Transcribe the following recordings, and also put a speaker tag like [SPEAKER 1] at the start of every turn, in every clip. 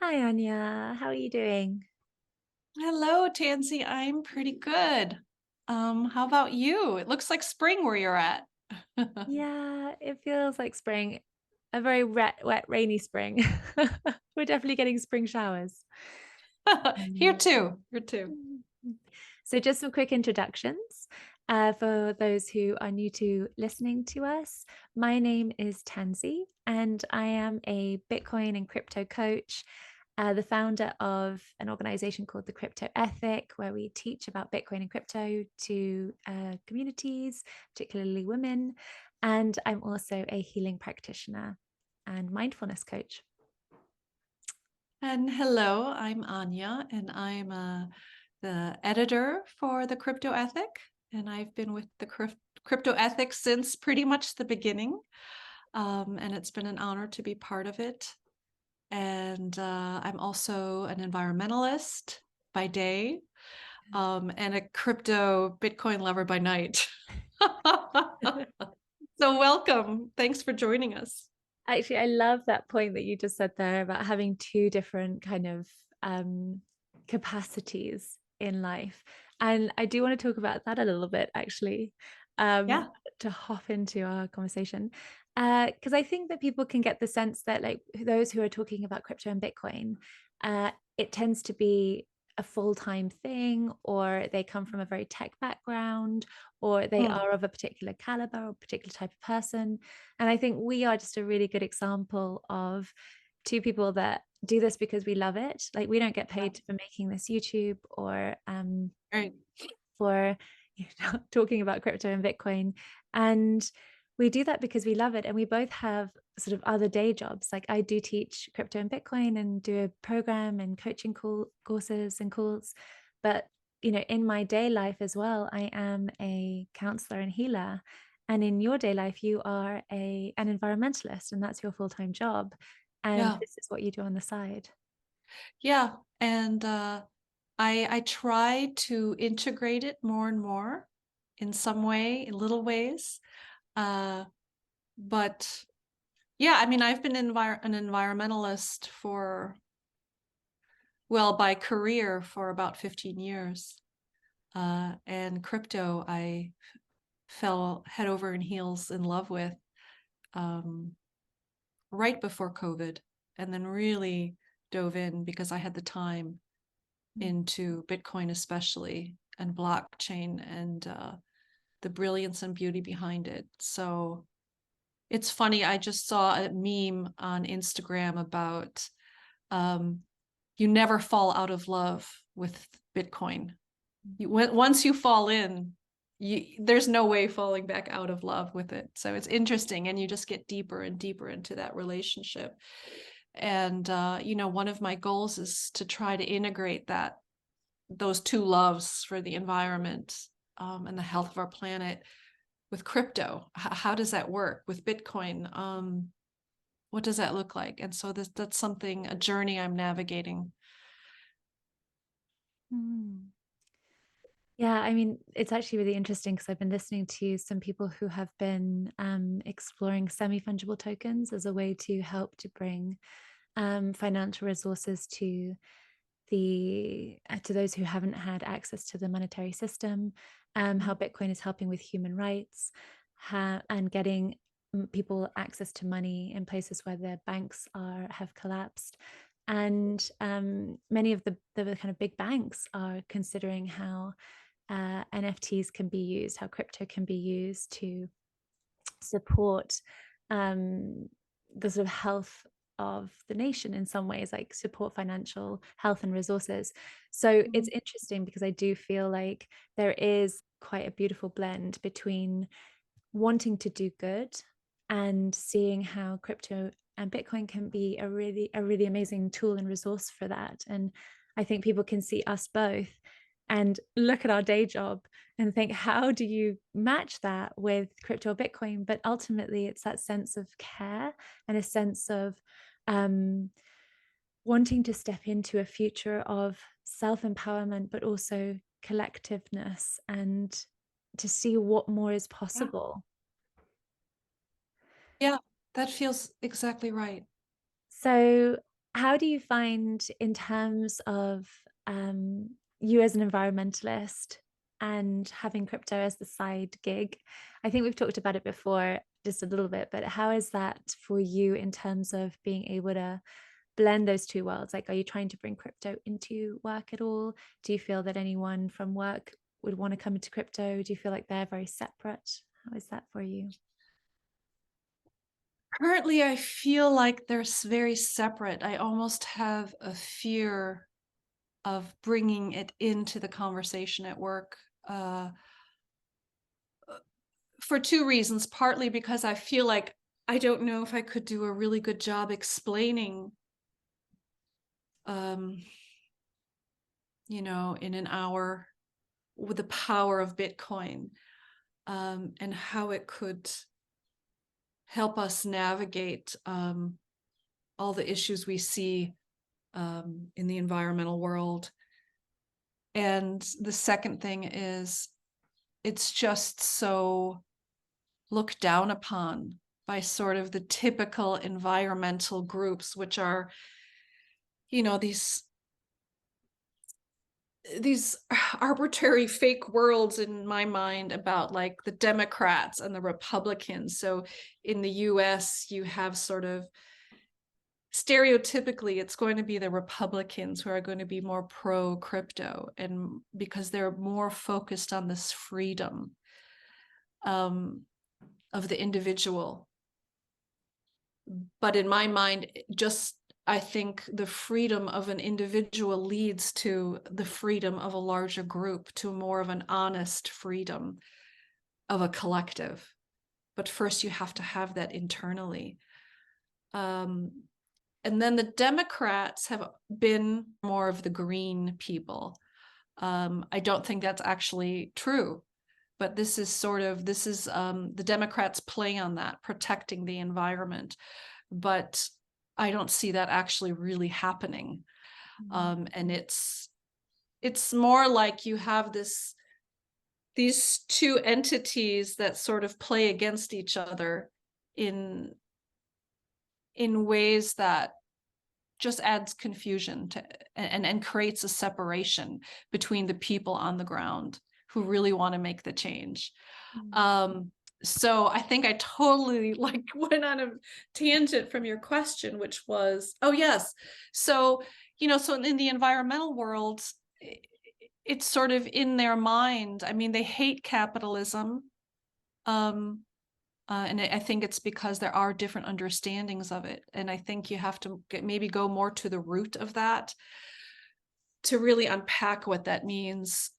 [SPEAKER 1] Hi, Anja. How are you doing?
[SPEAKER 2] Hello, Tansy. I'm pretty good. How about you? It looks like spring where you're at.
[SPEAKER 1] Yeah, it feels like spring, a very wet, rainy spring. We're definitely getting spring showers.
[SPEAKER 2] Here
[SPEAKER 1] Um,
[SPEAKER 2] too. Here too.
[SPEAKER 1] So, just some quick introductions for those who are new to listening to us. My name is Tansy, and I am a Bitcoin and crypto coach, the founder of an organization called the Crypto Ethic, where we teach about Bitcoin and crypto to communities, particularly women. And I'm also a healing practitioner and mindfulness coach.
[SPEAKER 2] And hello, I'm Anja, and I'm the editor for the Crypto Ethic. And I've been with the Crypto Ethic since pretty much the beginning. And it's been an honor to be part of it. And I'm also an environmentalist by day, and a crypto Bitcoin lover by night. So welcome. Thanks for joining us.
[SPEAKER 1] Actually, I love that point that you just said there about having two different kind of um, capacities in life. And I do want to talk about that a little bit, actually, um,
[SPEAKER 2] Yeah.
[SPEAKER 1] to hop into our conversation. Because I think that people can get the sense that, like, those who are talking about crypto and Bitcoin, it tends to be a full-time thing, or they come from a very tech background, or they
[SPEAKER 2] Hmm.
[SPEAKER 1] are of a particular caliber or particular type of person. And I think we are just a really good example of two people that do this because we love it. Like, we don't get
[SPEAKER 2] Yeah.
[SPEAKER 1] paid for making this YouTube or
[SPEAKER 2] Right.
[SPEAKER 1] for talking about crypto and Bitcoin. And we do that because we love it. And we both have sort of other day jobs. Like, I do teach crypto and Bitcoin and do a program and coaching courses and calls. But, in my day life as well, I am a counselor and healer. And in your day life, you are an environmentalist, and that's your full-time job. And
[SPEAKER 2] Yeah.
[SPEAKER 1] this is what you do on the side.
[SPEAKER 2] Yeah. And I try to integrate it more and more in some way, in little ways. Uh, but yeah, I mean, I've been an environmentalist for, well, by career for about 15 years. And crypto, I fell head over and heels in love with um, right before COVID, and then really dove in because I had the time into Bitcoin, especially, and blockchain, and the brilliance and beauty behind it. So it's funny. I just saw a meme on Instagram about um, you never fall out of love with Bitcoin. Once you fall in, there's no way falling back out of love with it. So it's interesting, and you just get deeper and deeper into that relationship. And one of my goals is to try to integrate those two loves for the environment, and the health of our planet with crypto. How does that work with Bitcoin? What does that look like? And so that's something, a journey I'm navigating.
[SPEAKER 1] Mm. Yeah, I mean, it's actually really interesting because I've been listening to some people who have been exploring semi-fungible tokens as a way to help to bring financial resources to those who haven't had access to the monetary system, how Bitcoin is helping with human rights, and getting people access to money in places where their banks have collapsed. And many of the kind of big banks are considering how NFTs can be used, how crypto can be used to support um, the sort of health of the nation in some ways, like support financial health and resources. So it's
[SPEAKER 2] Mhm.
[SPEAKER 1] interesting because I do feel like there is quite a beautiful blend between wanting to do good and seeing how crypto and Bitcoin can be a really amazing tool and resource for that. And I think people can see us both and look at our day job and think, how do you match that with crypto or Bitcoin? But ultimately, it's that sense of care and a sense of um, wanting to step into a future of self-empowerment, but also collectiveness, and to see what more is
[SPEAKER 2] Yeah.
[SPEAKER 1] possible.
[SPEAKER 2] Yeah, that feels exactly right.
[SPEAKER 1] So How do you find, in terms of you as an environmentalist and having crypto as the side gig? I think we've talked about it before just a little bit, but how is that for you in terms of being able to blend those two worlds? Like, are you trying to bring crypto into work at all? Do you feel that anyone from work would want to come into crypto? Do you feel like they're very separate? How is that for you?
[SPEAKER 2] Currently, I feel like they're very separate. I almost have a fear of bringing it into the conversation at work, for two reasons. Partly because I feel like I don't know if I could do a really good job explaining, in an hour, with the power of Bitcoin, and how it could help us navigate all the issues we see in the environmental world. And the second thing is, it's just so looked down upon by sort of the typical environmental groups, which are, these arbitrary fake worlds in my mind about like the Democrats and the Republicans. So in the US, you have sort of stereotypically, it's going to be the Republicans who are going to be more pro crypto, and because they're more focused on this freedom of the individual. But in my mind, I think the freedom of an individual leads to the freedom of a larger group, to more of an honest freedom of a collective. But first, you have to have that internally. And then the Democrats have been more of the green people. I don't think that's actually true, but this is the Democrats play on that, protecting the environment. But I don't see that actually really happening. And it's more like you have these two entities that sort of play against each other in ways that just adds confusion and creates a separation between the people on the ground who really want to make the change. So I think I totally went on a tangent from your question, which was, oh yes. So, so in the environmental world, it's sort of in their mind. I mean, they hate capitalism. And I think it's because there are different understandings of it. And I think you have to maybe go more to the root of that to really unpack what that means.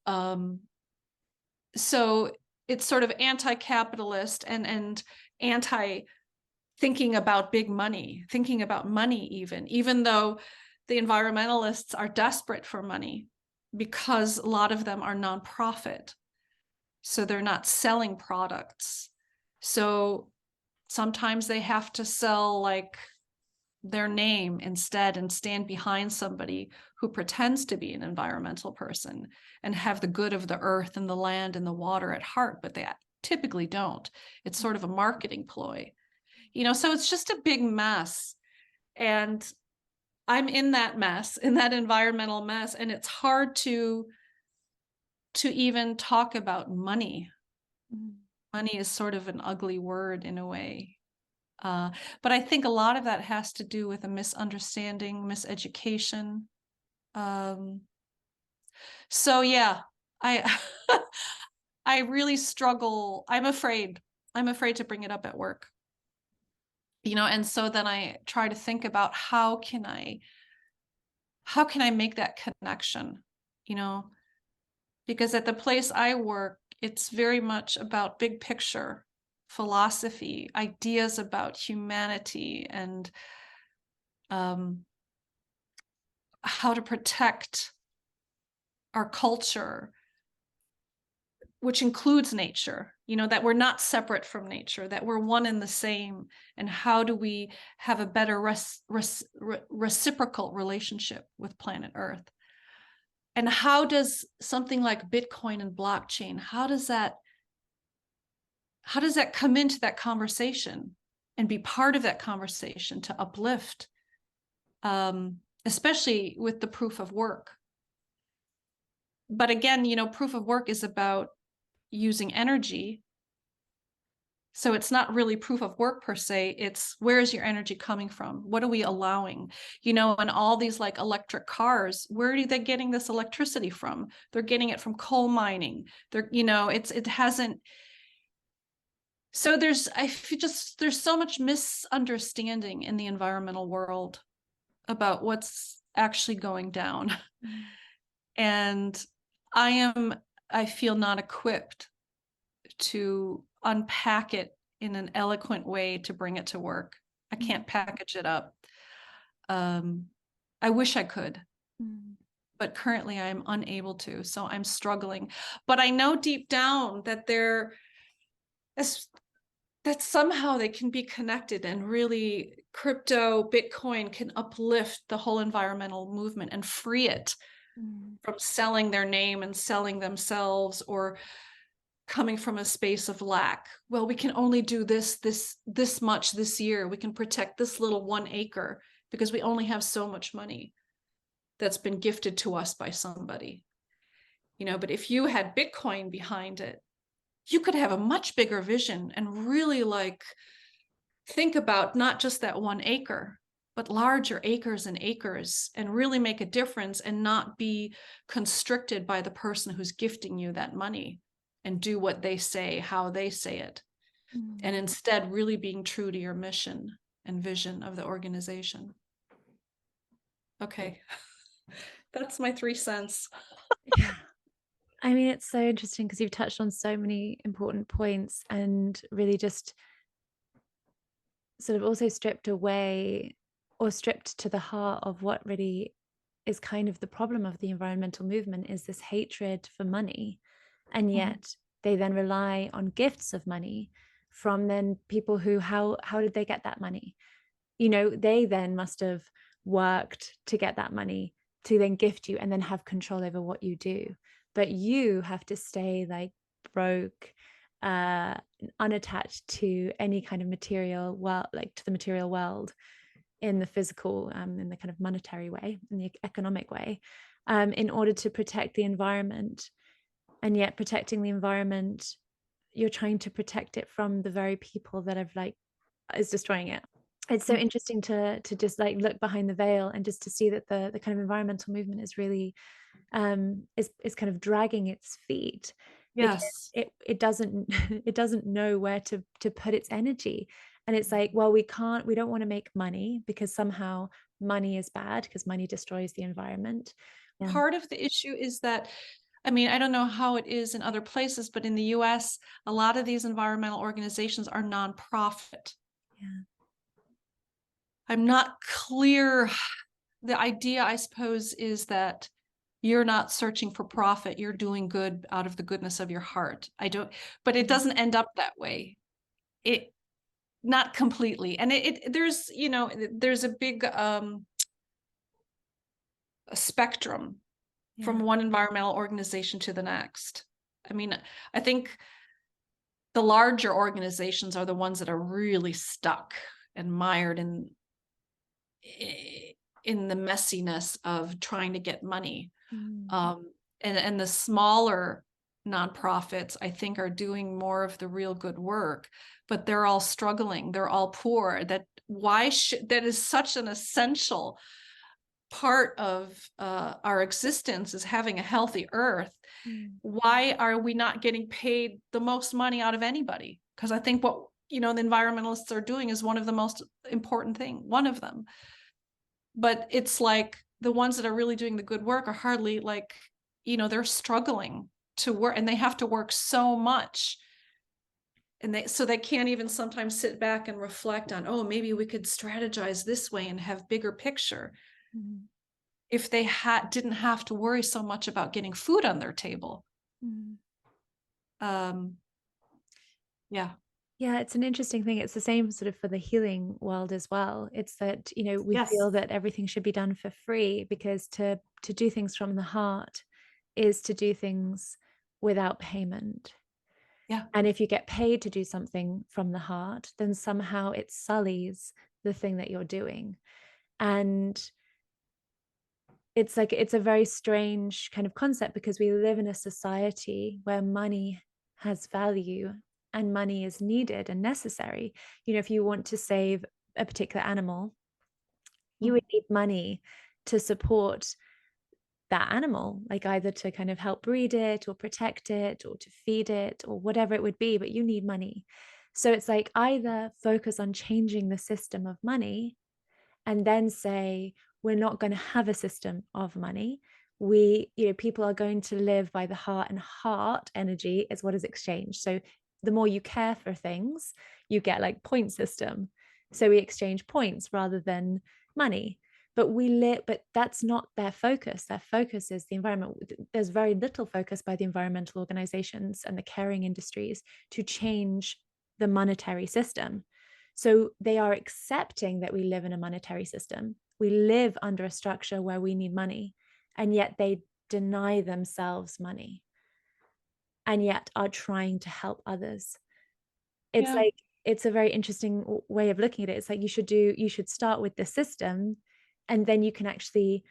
[SPEAKER 2] So it's sort of anti-capitalist and anti-thinking about big money, thinking about money even though the environmentalists are desperate for money, because a lot of them are nonprofit. So they're not selling products. So sometimes they have to sell like their name instead and stand behind somebody who pretends to be an environmental person and have the good of the earth and the land and the water at heart, but they typically don't. It's sort of a marketing ploy, so it's just a big mess. And I'm in that mess, in that environmental mess, and it's hard to even talk about money. Money is sort of an ugly word in a way. But I think a lot of that has to do with a misunderstanding, miseducation. So yeah, I I really struggle. I'm afraid to bring it up at work. And so then I try to think about how can I make that connection, because at the place I work, it's very much about big picture philosophy, ideas about humanity, and how to protect our culture, which includes nature, that we're not separate from nature, that we're one and the same. And how do we have a better reciprocal relationship with planet Earth? And how does something like Bitcoin and blockchain, how does that come into that conversation and be part of that conversation to uplift especially with the proof of work. But again, proof of work is about using energy. So it's not really proof of work per se. It's where is your energy coming from? What are we allowing? And all these like electric cars, where are they getting this electricity from? They're getting it from coal mining. It hasn't. So there's so much misunderstanding in the environmental world about what's actually going down.
[SPEAKER 1] Mm.
[SPEAKER 2] And I feel not equipped to unpack it in an eloquent way to bring it to work. I can't package it up. I wish I could, but currently I'm unable to. So I'm struggling. But I know deep down that that somehow they can be connected, and really crypto, Bitcoin can uplift the whole environmental movement and free it from selling their name and selling themselves, or coming from a space of lack. Well, we can only do this much this year. We can protect this little 1 acre because we only have so much money that's been gifted to us by somebody. But if you had Bitcoin behind it, you could have a much bigger vision and really like think about not just that 1 acre, but larger acres and acres, and really make a difference and not be constricted by the person who's gifting you that money, and do what they say, how they say it. And instead really being true to your mission and vision of the organization. Okay. That's my 3 cents.
[SPEAKER 1] Yeah. I mean, it's so interesting because you've touched on so many important points, and really just sort of also stripped away, or stripped to the heart of what really is kind of the problem of the environmental movement, is this hatred for money. And yet they then rely on gifts of money from then people who, how did they get that money? They then must have worked to get that money to then gift you and then have control over what you do. But you have to stay like broke, unattached to any kind of material world, like to the material world, in the physical, in the kind of monetary way, in the economic way, in order to protect the environment. And yet protecting the environment, you're trying to protect it from the very people that have like is destroying it. It's so interesting to just like look behind the veil, and just to see that the kind of environmental movement is really is kind of dragging its feet, because
[SPEAKER 2] Yes.
[SPEAKER 1] it doesn't it doesn't know where to put its energy. And it's like, well, we don't want to make money because somehow money is bad, because money destroys the environment.
[SPEAKER 2] Part of the issue is that, I mean, I don't know how it is in other places, but in the US, a lot of these environmental organizations are nonprofit.
[SPEAKER 1] Yeah.
[SPEAKER 2] I'm not clear. The idea, I suppose, is that you're not searching for profit. You're doing good out of the goodness of your heart. But it doesn't end up that way. Not completely. And there's a big a spectrum from one environmental organization to the next. I mean, I think the larger organizations are the ones that are really stuck and mired in the messiness of trying to get money. And the smaller nonprofits, I think, are doing more of the real good work, but they're all struggling. They're all poor. That is such an essential part of our existence, is having a healthy earth. Why are we not getting paid the most money out of anybody? Because I think what the environmentalists are doing is one of the most important one of them. But it's like the ones that are really doing the good work are hardly like, they're struggling to work, and they have to work so much. And they can't even sometimes sit back and reflect on, oh, maybe we could strategize this way and have bigger picture. If they didn't have to worry so much about getting food on their table.
[SPEAKER 1] Yeah, it's an interesting thing. It's the same sort of for the healing world as well. It's that, we feel that everything should be done for free, because to do things from the heart is to do things without payment.
[SPEAKER 2] Yeah.
[SPEAKER 1] And if you get paid to do something from the heart, then somehow it sullies the thing that you're doing. And it's like, it's a very strange kind of concept, because we live in a society where money has value and money is needed and necessary. If you want to save a particular animal, you would need money to support that animal, like either to kind of help breed it or protect it or to feed it or whatever it would be, but you need money. So it's like, either focus on changing the system of money and then say, we're not going to have a system of money. People are going to live by the heart, and heart energy is what is exchanged. So the more you care for things, you get like point system. So we exchange points rather than money. But that's not their focus. Their focus is the environment. There's very little focus by the environmental organizations and the caring industries to change the monetary system. So they are accepting that we live in a monetary system. We live under a structure where we need money, and yet they deny themselves money, and yet are trying to help others. It's
[SPEAKER 2] Yeah.
[SPEAKER 1] like, it's a very interesting way of looking at it. It's like, you should start with the system, and then you can actually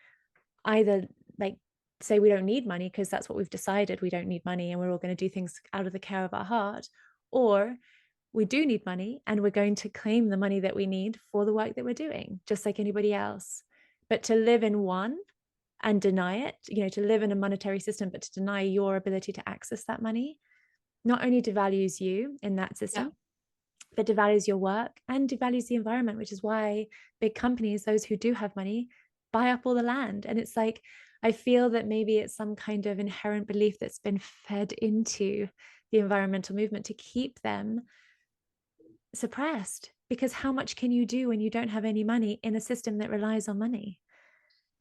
[SPEAKER 1] either like say, we don't need money because that's what we've decided, we don't need money and we're all going to do things out of the care of our heart, or we do need money and we're going to claim the money that we need for the work that we're doing, just like anybody else. But to live in one and deny it, to live in a monetary system, but to deny your ability to access that money, not only devalues you in that
[SPEAKER 2] Yeah.
[SPEAKER 1] system, but devalues your work and devalues the environment, which is why big companies, those who do have money, buy up all the land. And it's like, I feel that maybe it's some kind of inherent belief that's been fed into the environmental movement to keep them suppressed, because how much can you do when you don't have any money in a system that relies on money?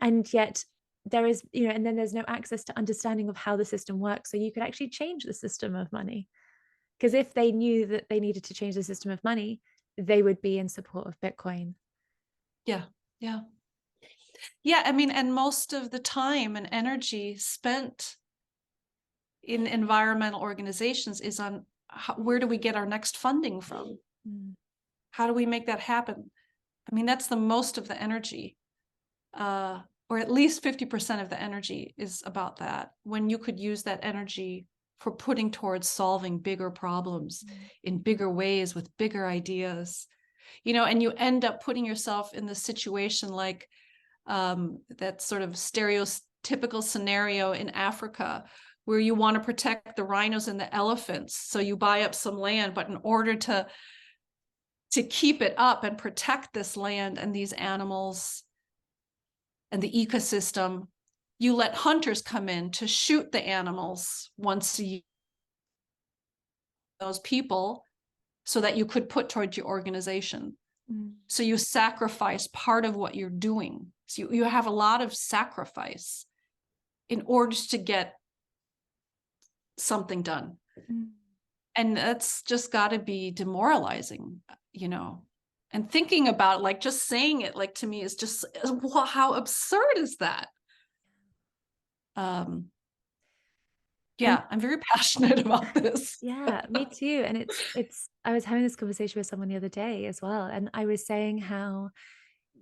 [SPEAKER 1] And yet there is, and then there's no access to understanding of how the system works, so you could actually change the system of money. Because if they knew that they needed to change the system of money, they would be in support of Bitcoin.
[SPEAKER 2] Yeah. Yeah. Yeah. I mean, and most of the time and energy spent in environmental organizations is on where do we get our next funding from?
[SPEAKER 1] Mm.
[SPEAKER 2] How do we make that happen? I mean, that's the most of the energy, or at least 50% of the energy is about that, when you could use that energy for putting towards solving bigger problems in bigger ways with bigger ideas, and you end up putting yourself in the situation like that sort of stereotypical scenario in Africa where you want to protect the rhinos and the elephants. So you buy up some land, but in order to keep it up and protect this land and these animals and the ecosystem, you let hunters come in to shoot the animals once a year, those people, so that you could put towards your organization.
[SPEAKER 1] Mm.
[SPEAKER 2] So you sacrifice part of what you're doing. So you have a lot of sacrifice in order to get something done.
[SPEAKER 1] Mm.
[SPEAKER 2] And that's just got to be demoralizing, and thinking about it, like just saying it, like to me is just, how absurd is that?
[SPEAKER 1] And
[SPEAKER 2] Yeah, I'm very passionate about this.
[SPEAKER 1] yeah, me too. And I was having this conversation with someone the other day as well, and I was saying how,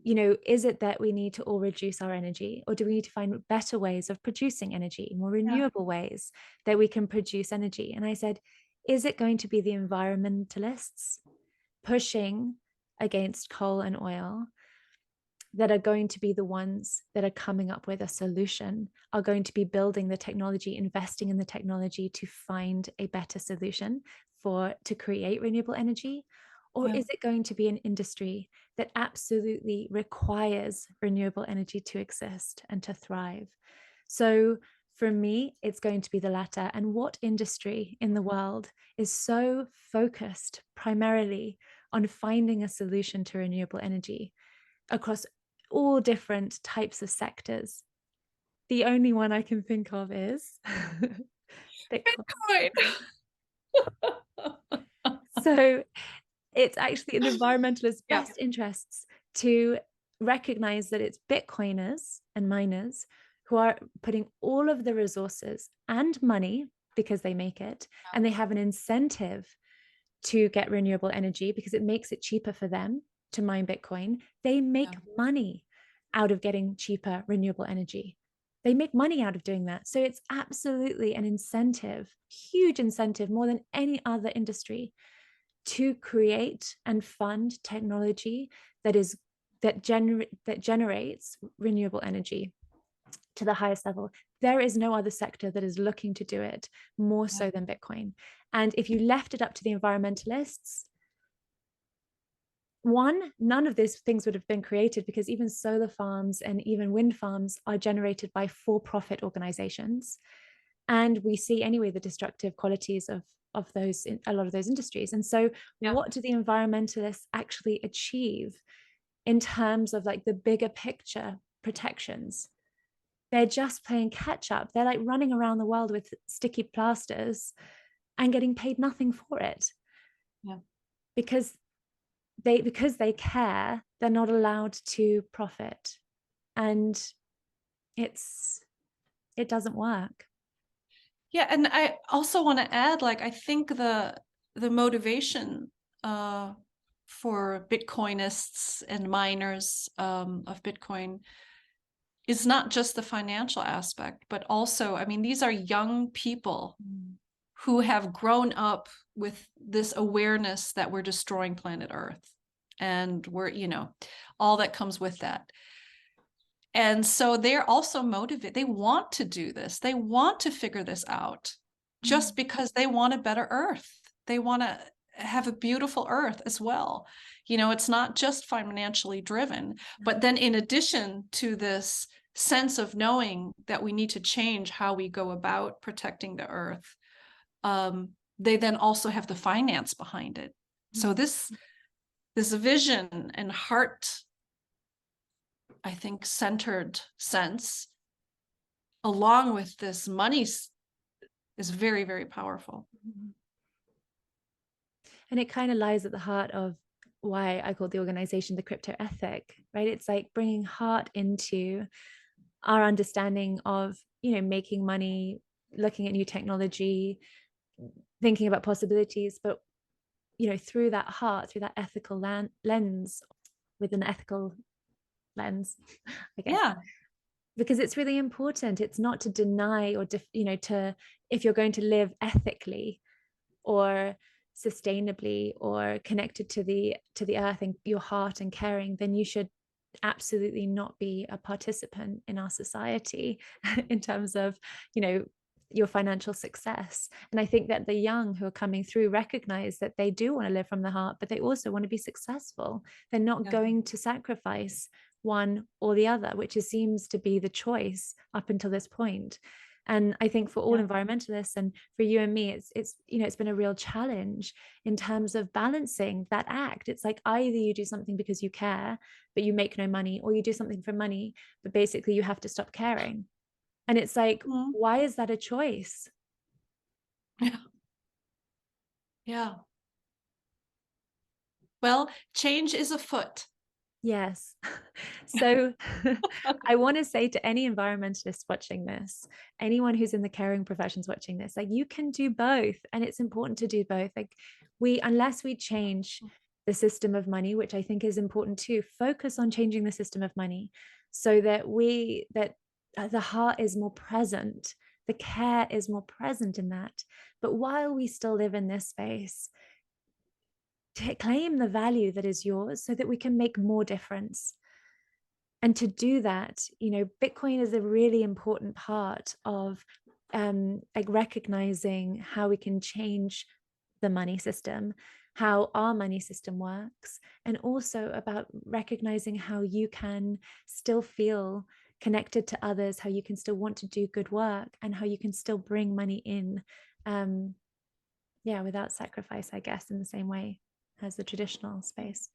[SPEAKER 1] is it that we need to all reduce our energy, or do we need to find better ways of producing energy, more
[SPEAKER 2] Yeah.
[SPEAKER 1] renewable ways that we can produce energy? And I said, is it going to be the environmentalists pushing against coal and oil that are going to be the ones that are coming up with a solution, are going to be building the technology, investing in the technology to find a better solution to create renewable energy? Or
[SPEAKER 2] Yeah.
[SPEAKER 1] is it going to be an industry that absolutely requires renewable energy to exist and to thrive? So for me, it's going to be the latter. And what industry in the world is so focused primarily on finding a solution to renewable energy across all different types of sectors? The only one I can think of is Bitcoin.
[SPEAKER 2] Bitcoin.
[SPEAKER 1] So it's actually in environmentalists'
[SPEAKER 2] Yeah.
[SPEAKER 1] best interests to recognize that it's Bitcoiners and miners who are putting all of the resources and money, because they make it, and they have an incentive to get renewable energy because it makes it cheaper for them to mine Bitcoin. They make
[SPEAKER 2] Yeah.
[SPEAKER 1] money. out of getting cheaper renewable energy. They make money out of doing that. So it's absolutely an incentive, huge incentive, more than any other industry, to create and fund technology that generates renewable energy to the highest level. There is no other sector that is looking to do it more so than Bitcoin. And if you left it up to the environmentalists, one, none of these things would have been created, because even solar farms and even wind farms are generated by for-profit organizations. And we see anyway the destructive qualities of those in a lot of those industries. And so what do the environmentalists actually achieve in terms of like the bigger picture protections? They're just playing catch up. They're like running around the world with sticky plasters and getting paid nothing for it. Because they care, they're not allowed to profit. And it doesn't work.
[SPEAKER 2] Yeah, and I also want to add, like, I think the motivation for Bitcoinists and miners of Bitcoin is not just the financial aspect, but also, I mean, these are young people who have grown up with this awareness that we're destroying planet Earth, and we're, you know, all that comes with that. And so they're also motivated. They want to do this. They want to figure this out just because they want a better Earth. They want to have a beautiful Earth as well. You know, it's not just financially driven, but then in addition to this sense of knowing that we need to change how we go about protecting the Earth, they then also have the finance behind it. So this vision and heart, I think, centered sense, along with this money, is very, very powerful.
[SPEAKER 1] And it kind of lies at the heart of why I call the organization the crypto ethic, right? It's like bringing heart into our understanding of, you know, making money, looking at new technology, thinking about possibilities, but, you know, through that heart, through that ethical lens, with an ethical lens, I guess.
[SPEAKER 2] Yeah.
[SPEAKER 1] Because it's really important. It's not to deny or, you know, to, if you're going to live ethically or sustainably or connected to the earth and your heart and caring, then you should absolutely not be a participant in our society in terms of, you know, your financial success. And I think that the young who are coming through recognize that they do want to live from the heart, but they also want to be successful. They're not going to sacrifice one or the other, which seems to be the choice up until this point. And I think for all environmentalists and for you and me, it's you know, it's been a real challenge in terms of balancing that act. It's like either you do something because you care, but you make no money, or you do something for money, but basically you have to stop caring. And it's like, why is that a choice?
[SPEAKER 2] Yeah. Well, change is afoot.
[SPEAKER 1] Yes. So I want to say to any environmentalist watching this, anyone who's in the caring professions watching this, like, you can do both. And it's important to do both. Like, unless we change the system of money, which I think is important too, focus on changing the system of money so that the heart is more present, the care is more present in that. But while we still live in this space, to claim the value that is yours so that we can make more difference. And to do that, you know, Bitcoin is a really important part of like recognizing how we can change the money system, how our money system works, and also about recognizing how you can still feel connected to others, how you can still want to do good work, and how you can still bring money in, without sacrifice, I guess, in the same way as the traditional space.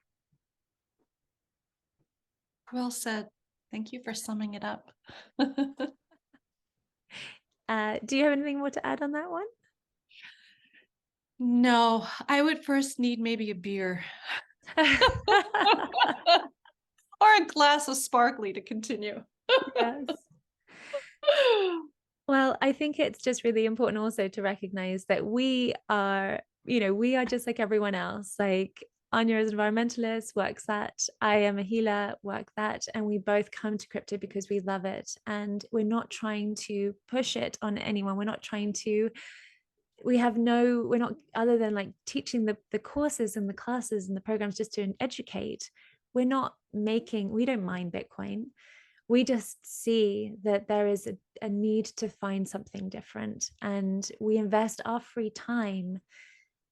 [SPEAKER 2] Well said. Thank you for summing it up.
[SPEAKER 1] Do you have anything more to add on that one?
[SPEAKER 2] No, I would first need maybe a beer. Or a glass of sparkly to continue.
[SPEAKER 1] Yes. Well, I think it's just really important also to recognize that we are, you know, we are just like everyone else. Like, Anja is an environmentalist, works that. I am a healer, work that. And we both come to crypto because we love it. And we're not trying to push it on anyone. We're not trying to, we're not, other than like teaching the courses and the classes and the programs just to educate, we don't mind Bitcoin. We just see that there is a need to find something different. And we invest our free time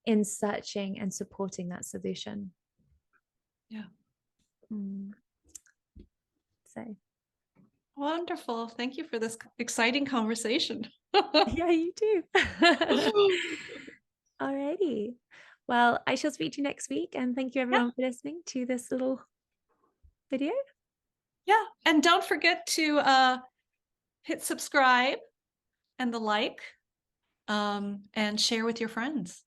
[SPEAKER 1] in searching and supporting that solution.
[SPEAKER 2] Yeah.
[SPEAKER 1] So
[SPEAKER 2] Wonderful. Thank you for this exciting conversation.
[SPEAKER 1] yeah, you do. Alrighty. Well, I shall speak to you next week, and thank you
[SPEAKER 2] Yeah.
[SPEAKER 1] everyone for listening to this little video.
[SPEAKER 2] Yeah. And don't forget to hit subscribe and the like, and share with your friends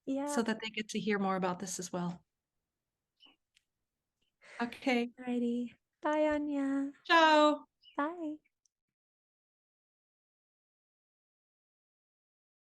[SPEAKER 1] Yeah.
[SPEAKER 2] so that they get to hear more about this as well. Okay.
[SPEAKER 1] Alrighty. Bye, Anja.
[SPEAKER 2] Ciao.